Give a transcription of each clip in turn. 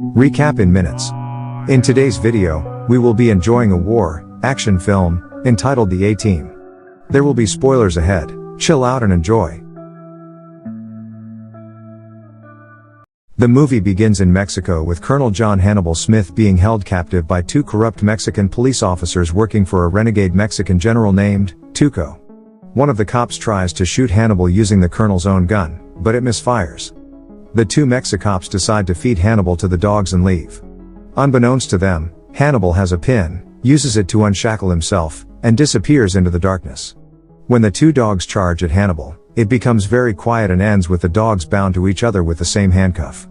Recap in minutes. In today's video, we will be enjoying a war, action film, entitled The A-Team. There will be spoilers ahead, chill out and enjoy. The movie begins in Mexico with Colonel John Hannibal Smith being held captive by two corrupt Mexican police officers working for a renegade Mexican general named Tuco. One of the cops tries to shoot Hannibal using the colonel's own gun, but it misfires. The two Mexicops decide to feed Hannibal to the dogs and leave. Unbeknownst to them, Hannibal has a pin, uses it to unshackle himself, and disappears into the darkness. When the two dogs charge at Hannibal, it becomes very quiet and ends with the dogs bound to each other with the same handcuff.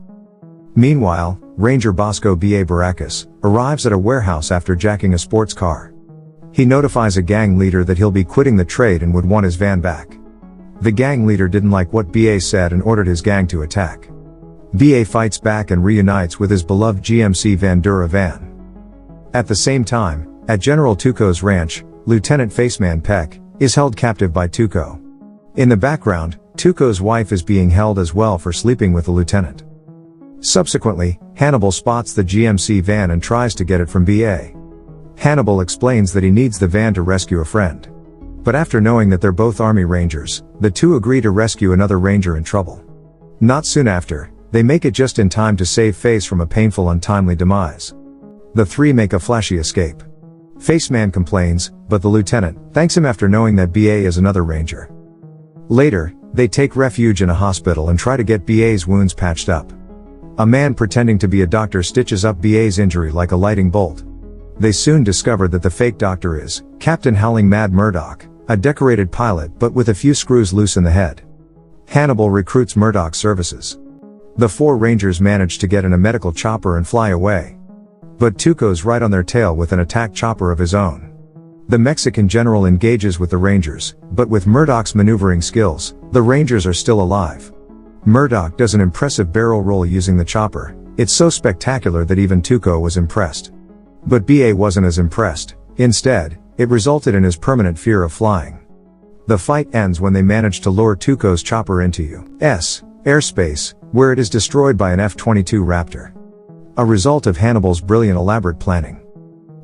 Meanwhile, Ranger Bosco B.A. Baracus arrives at a warehouse after jacking a sports car. He notifies a gang leader that he'll be quitting the trade and would want his van back. The gang leader didn't like what B.A. said and ordered his gang to attack. B.A. fights back and reunites with his beloved GMC Vandura van. At the same time, at General Tuco's ranch, Lieutenant Faceman Peck is held captive by Tuco. In the background, Tuco's wife is being held as well for sleeping with the lieutenant. Subsequently, Hannibal spots the GMC van and tries to get it from B.A. Hannibal explains that he needs the van to rescue a friend. But after knowing that they're both Army Rangers, the two agree to rescue another Ranger in trouble. Not soon after, they make it just in time to save Face from a painful untimely demise. The three make a flashy escape. Faceman complains, but the lieutenant thanks him after knowing that B.A. is another Ranger. Later, they take refuge in a hospital and try to get B.A.'s wounds patched up. A man pretending to be a doctor stitches up B.A.'s injury like a lightning bolt. They soon discover that the fake doctor is Captain Howling Mad Murdoch, a decorated pilot but with a few screws loose in the head. Hannibal recruits Murdoch's services. The four Rangers manage to get in a medical chopper and fly away. But Tuco's right on their tail with an attack chopper of his own. The Mexican general engages with the Rangers, but with Murdoch's maneuvering skills, the Rangers are still alive. Murdoch does an impressive barrel roll using the chopper. It's so spectacular that even Tuco was impressed. But B.A. wasn't as impressed. Instead, it resulted in his permanent fear of flying. The fight ends when they manage to lure Tuco's chopper into U.S. airspace, where it is destroyed by an F-22 Raptor. A result of Hannibal's brilliant elaborate planning.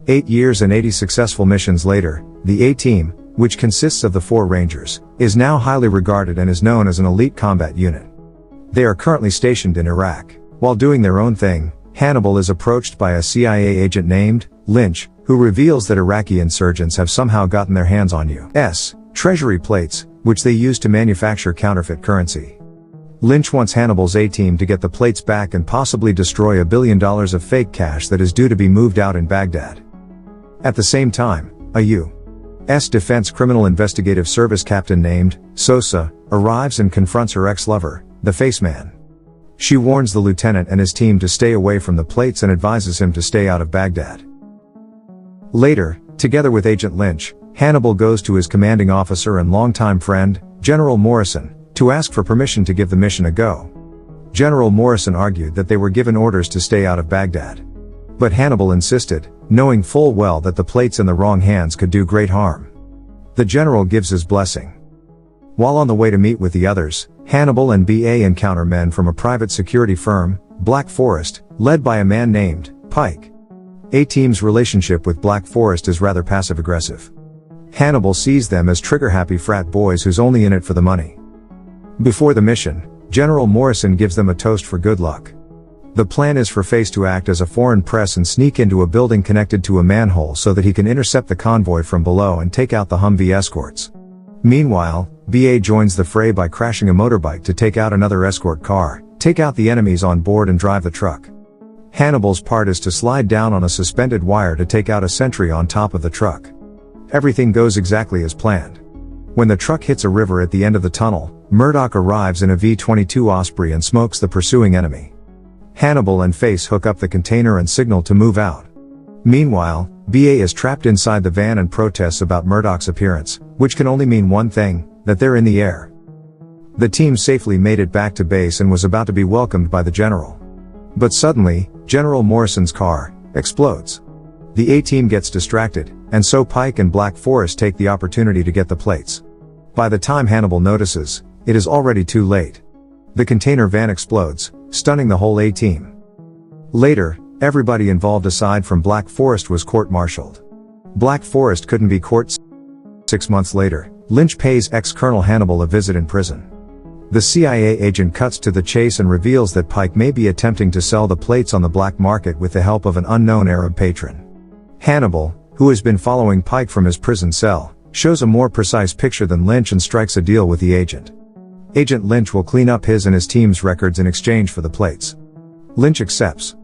8 years and 80 successful missions later, the A-Team, which consists of the four Rangers, is now highly regarded and is known as an elite combat unit. They are currently stationed in Iraq. While doing their own thing, Hannibal is approached by a CIA agent named Lynch, who reveals that Iraqi insurgents have somehow gotten their hands on U.S. Treasury plates, which they use to manufacture counterfeit currency. Lynch wants Hannibal's A-Team to get the plates back and possibly destroy $1 billion of fake cash that is due to be moved out in Baghdad. At the same time, a U.S. Defense Criminal Investigative Service captain named Sosa arrives and confronts her ex-lover, the Faceman. She warns the lieutenant and his team to stay away from the plates and advises him to stay out of Baghdad. Later, together with Agent Lynch, Hannibal goes to his commanding officer and longtime friend, General Morrison, to ask for permission to give the mission a go. General Morrison argued that they were given orders to stay out of Baghdad. But Hannibal insisted, knowing full well that the plates in the wrong hands could do great harm. The general gives his blessing. While on the way to meet with the others, Hannibal and B.A. encounter men from a private security firm, Black Forest, led by a man named Pike. A-Team's relationship with Black Forest is rather passive-aggressive. Hannibal sees them as trigger-happy frat boys who's only in it for the money. Before the mission, General Morrison gives them a toast for good luck. The plan is for Face to act as a foreign press and sneak into a building connected to a manhole so that he can intercept the convoy from below and take out the Humvee escorts. Meanwhile, B.A. joins the fray by crashing a motorbike to take out another escort car, take out the enemies on board and drive the truck. Hannibal's part is to slide down on a suspended wire to take out a sentry on top of the truck. Everything goes exactly as planned. When the truck hits a river at the end of the tunnel, Murdoch arrives in a V-22 Osprey and smokes the pursuing enemy. Hannibal and Face hook up the container and signal to move out. Meanwhile, B.A. is trapped inside the van and protests about Murdoch's appearance, which can only mean one thing, that they're in the air. The team safely made it back to base and was about to be welcomed by the general. But suddenly, General Morrison's car explodes. The A-Team gets distracted, and so Pike and Black Forest take the opportunity to get the plates. By the time Hannibal notices, it is already too late. The container van explodes, stunning the whole A-Team. Later, everybody involved aside from Black Forest was court-martialed. Black Forest couldn't be court. 6 months later, Lynch pays ex-Colonel Hannibal a visit in prison. The CIA agent cuts to the chase and reveals that Pike may be attempting to sell the plates on the black market with the help of an unknown Arab patron. Hannibal, who has been following Pike from his prison cell, shows a more precise picture than Lynch and strikes a deal with the agent. Agent Lynch will clean up his and his team's records in exchange for the plates. Lynch accepts.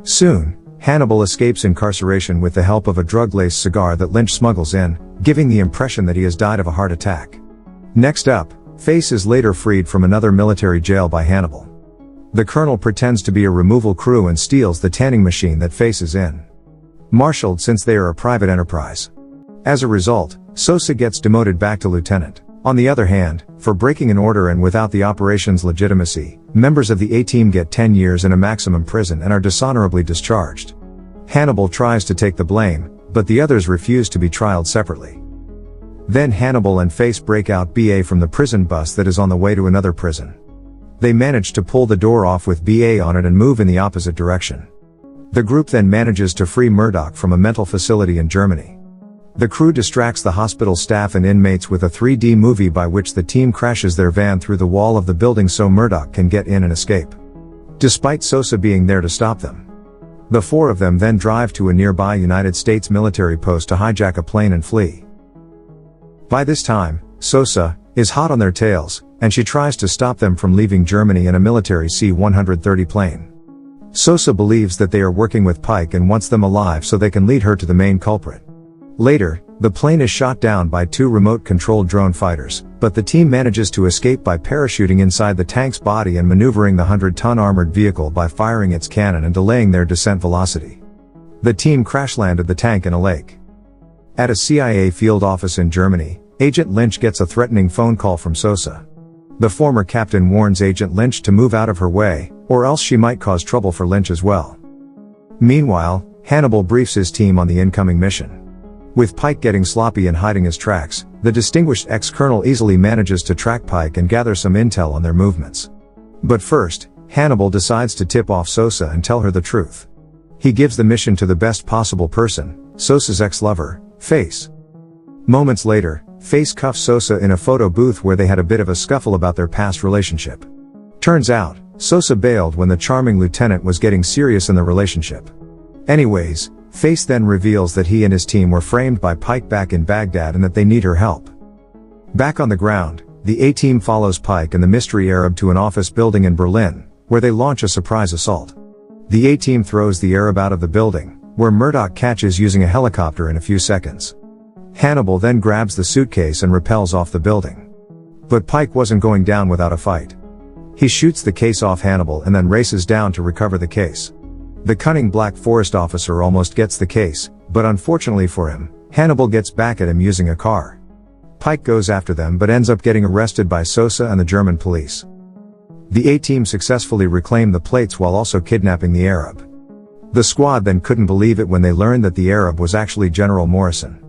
Soon, Hannibal escapes incarceration with the help of a drug-laced cigar that Lynch smuggles in, giving the impression that he has died of a heart attack. Next up, Face is later freed from another military jail by Hannibal. The colonel pretends to be a removal crew and steals the tanning machine that Face is in. Marshaled since they are a private enterprise. As a result, Sosa gets demoted back to lieutenant. On the other hand, for breaking an order and without the operation's legitimacy, members of the A-Team get 10 years in a maximum prison and are dishonorably discharged. Hannibal tries to take the blame, but the others refuse to be trialed separately. Then Hannibal and Face break out BA from the prison bus that is on the way to another prison. They manage to pull the door off with BA on it and move in the opposite direction. The group then manages to free Murdoch from a mental facility in Germany. The crew distracts the hospital staff and inmates with a 3D movie by which the team crashes their van through the wall of the building so Murdoch can get in and escape. Despite Sosa being there to stop them. The four of them then drive to a nearby United States military post to hijack a plane and flee. By this time, Sosa is hot on their tails, and she tries to stop them from leaving Germany in a military C-130 plane. Sosa believes that they are working with Pike and wants them alive so they can lead her to the main culprit. Later, the plane is shot down by 2 remote-controlled drone fighters, but the team manages to escape by parachuting inside the tank's body and maneuvering the 100-ton armored vehicle by firing its cannon and delaying their descent velocity. The team crash-landed the tank in a lake. At a CIA field office in Germany, Agent Lynch gets a threatening phone call from Sosa. The former captain warns Agent Lynch to move out of her way, or else she might cause trouble for Lynch as well. Meanwhile, Hannibal briefs his team on the incoming mission. With Pike getting sloppy and hiding his tracks, the distinguished ex-colonel easily manages to track Pike and gather some intel on their movements. But first, Hannibal decides to tip off Sosa and tell her the truth. He gives the mission to the best possible person, Sosa's ex-lover, Face. Moments later, Face cuffs Sosa in a photo booth where they had a bit of a scuffle about their past relationship. Turns out, Sosa bailed when the charming lieutenant was getting serious in the relationship. Anyways, Face then reveals that he and his team were framed by Pike back in Baghdad and that they need her help. Back on the ground, the A-Team follows Pike and the mystery Arab to an office building in Berlin, where they launch a surprise assault. The A-Team throws the Arab out of the building, where Murdoch catches using a helicopter in a few seconds. Hannibal then grabs the suitcase and rappels off the building. But Pike wasn't going down without a fight. He shoots the case off Hannibal and then races down to recover the case. The cunning Black Forest officer almost gets the case, but unfortunately for him, Hannibal gets back at him using a car. Pike goes after them but ends up getting arrested by Sosa and the German police. The A-Team successfully reclaim the plates while also kidnapping the Arab. The squad then couldn't believe it when they learned that the Arab was actually General Morrison.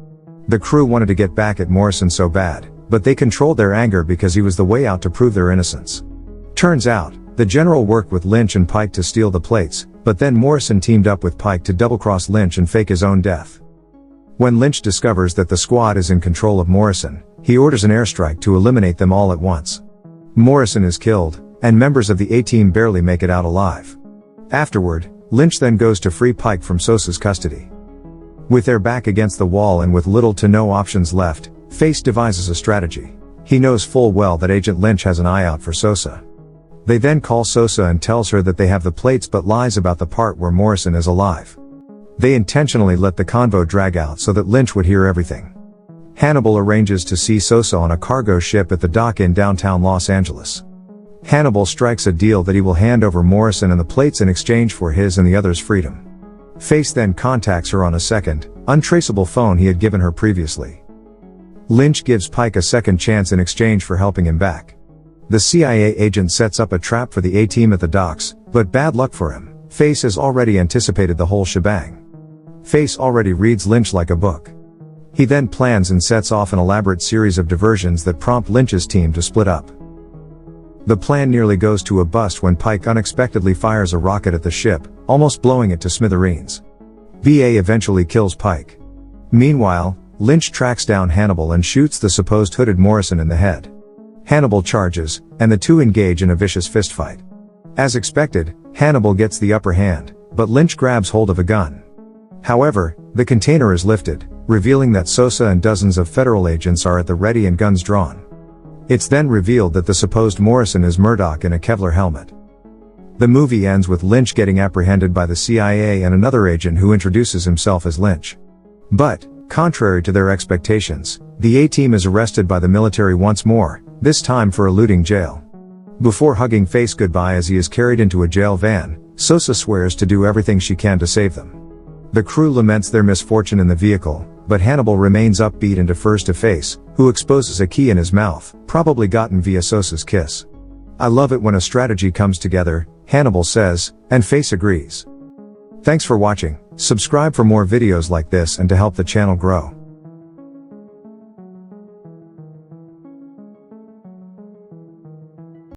The crew wanted to get back at Morrison so bad, but they controlled their anger because he was the way out to prove their innocence. Turns out, the general worked with Lynch and Pike to steal the plates, but then Morrison teamed up with Pike to double-cross Lynch and fake his own death. When Lynch discovers that the squad is in control of Morrison, he orders an airstrike to eliminate them all at once. Morrison is killed, and members of the A-Team barely make it out alive. Afterward, Lynch then goes to free Pike from Sosa's custody. With their back against the wall and with little to no options left, Face devises a strategy. He knows full well that Agent Lynch has an eye out for Sosa. They then call Sosa and tells her that they have the plates but lies about the part where Morrison is alive. They intentionally let the convo drag out so that Lynch would hear everything. Hannibal arranges to see Sosa on a cargo ship at the dock in downtown Los Angeles. Hannibal strikes a deal that he will hand over Morrison and the plates in exchange for his and the others' freedom. Face then contacts her on a second, untraceable phone he had given her previously. Lynch gives Pike a second chance in exchange for helping him back. The CIA agent sets up a trap for the A-Team at the docks, but bad luck for him, Face has already anticipated the whole shebang. Face already reads Lynch like a book. He then plans and sets off an elaborate series of diversions that prompt Lynch's team to split up. The plan nearly goes to a bust when Pike unexpectedly fires a rocket at the ship, almost blowing it to smithereens. BA eventually kills Pike. Meanwhile, Lynch tracks down Hannibal and shoots the supposed hooded Morrison in the head. Hannibal charges, and the two engage in a vicious fistfight. As expected, Hannibal gets the upper hand, but Lynch grabs hold of a gun. However, the container is lifted, revealing that Sosa and dozens of federal agents are at the ready and guns drawn. It's then revealed that the supposed Morrison is Murdoch in a Kevlar helmet. The movie ends with Lynch getting apprehended by the CIA and another agent who introduces himself as Lynch. But, contrary to their expectations, the A-team is arrested by the military once more, this time for eluding jail. Before hugging Face goodbye as he is carried into a jail van, Sosa swears to do everything she can to save them. The crew laments their misfortune in the vehicle, but Hannibal remains upbeat and defers to Face, who exposes a key in his mouth, probably gotten via Sosa's kiss. "I love it when a strategy comes together," Hannibal says, and Face agrees. Thanks for watching. Subscribe for more videos like this and to help the channel grow.